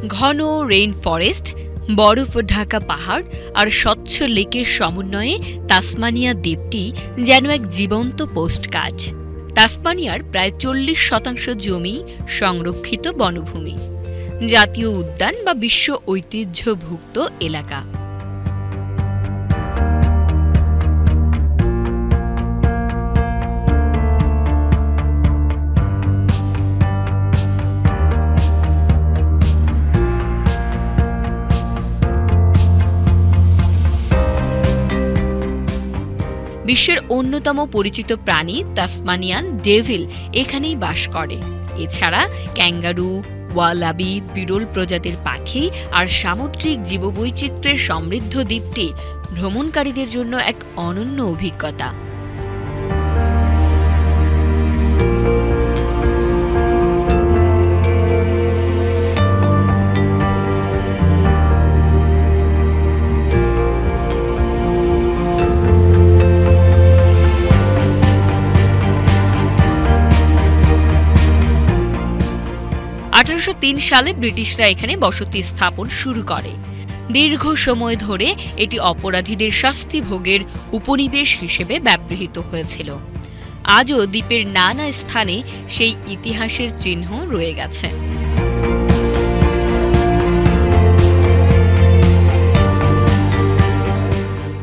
ঘন rain forest, বরফ ঢাকা পাহাড় আর স্বচ্ছ লেকের সমন্বয়ে তাসমানিয়া দ্বীপটি যেন এক জীবন্ত পোস্টকার্ড। তাসমানিয়ার প্রায় ৪০% জমি সংরক্ষিত বনভূমি, জাতীয় উদ্যান বা বিশ্ব ঐতিহ্যভুক্ত এলাকা। বিশ্বের অন্যতম পরিচিত প্রাণী তাসমানিয়ান ডেভিল এখানেই বাস করে। এছাড়া ক্যাঙ্গারু, ওয়ালাবি, বিরল প্রজাতির পাখি আর সামুদ্রিক জীববৈচিত্র্যের সমৃদ্ধ দ্বীপটি ভ্রমণকারীদের জন্য এক অনন্য অভিজ্ঞতা। ১৮০৩ সালে ব্রিটিশরা এখানে বসতি স্থাপন শুরু করে। দীর্ঘ সময় ধরে এটি অপরাধীদের শাস্তি ভোগের উপনিবেশ হিসেবে ব্যবহৃত হয়েছিল। আজও দ্বীপের নানা স্থানে সেই ইতিহাসের চিহ্ন রয়ে গেছে।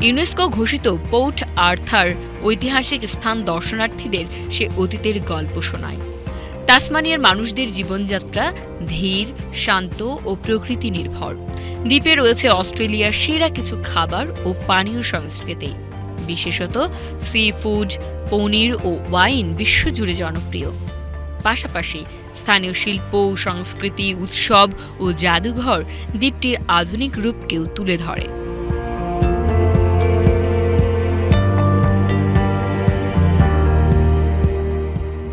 ইউনেস্কো ঘোষিত পোর্ট আর্থার ঐতিহাসিক স্থান দর্শনার্থীদের সে অতীতের গল্প শোনায়। তাসমানিয়ার মানুষদের জীবনযাত্রা ধীর, শান্ত ও প্রকৃতি নির্ভর। দ্বীপে রয়েছে অস্ট্রেলিয়ার সেরা কিছু খাবার ও পানীয় সংস্কৃতি, বিশেষত সি ফুড, পনির ও ওয়াইন বিশ্বজুড়ে জনপ্রিয়। পাশাপাশি স্থানীয় শিল্প, সংস্কৃতি, উৎসব ও জাদুঘর দ্বীপটির আধুনিক রূপকেও তুলে ধরে।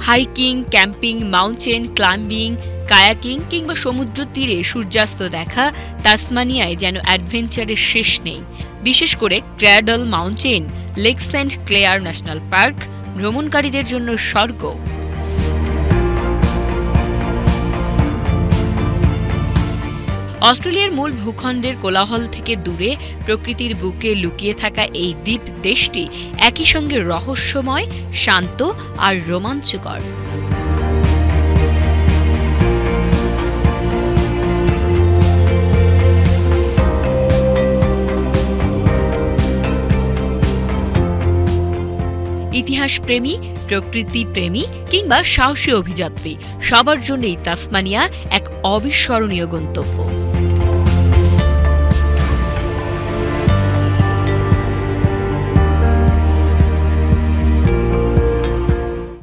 Hiking, camping, mountain climbing, kayaking কিংবা সমুদ্র তীরে সূর্যাস্ত দেখা তাসমানিয়ায় যেন অ্যাডভেঞ্চারের শেষ নেই। বিশেষ করে Cradle Mountain, Lake Saint Clair National Park ভ্রমণকারীদের জন্য স্বর্গ। অস্ট্রেলিয়ার মূল ভূখণ্ডের কোলাহল থেকে দূরে প্রকৃতির বুকে লুকিয়ে থাকা এই দ্বীপ দেশটি একই সঙ্গে রহস্যময়, শান্ত আর রোমাঞ্চকর। ইতিহাসপ্রেমী, প্রকৃতিপ্রেমী কিংবা সাহসী অভিযাত্রী সবার জন্যই তাসমানিয়া এক অবিস্মরণীয় গন্তব্য।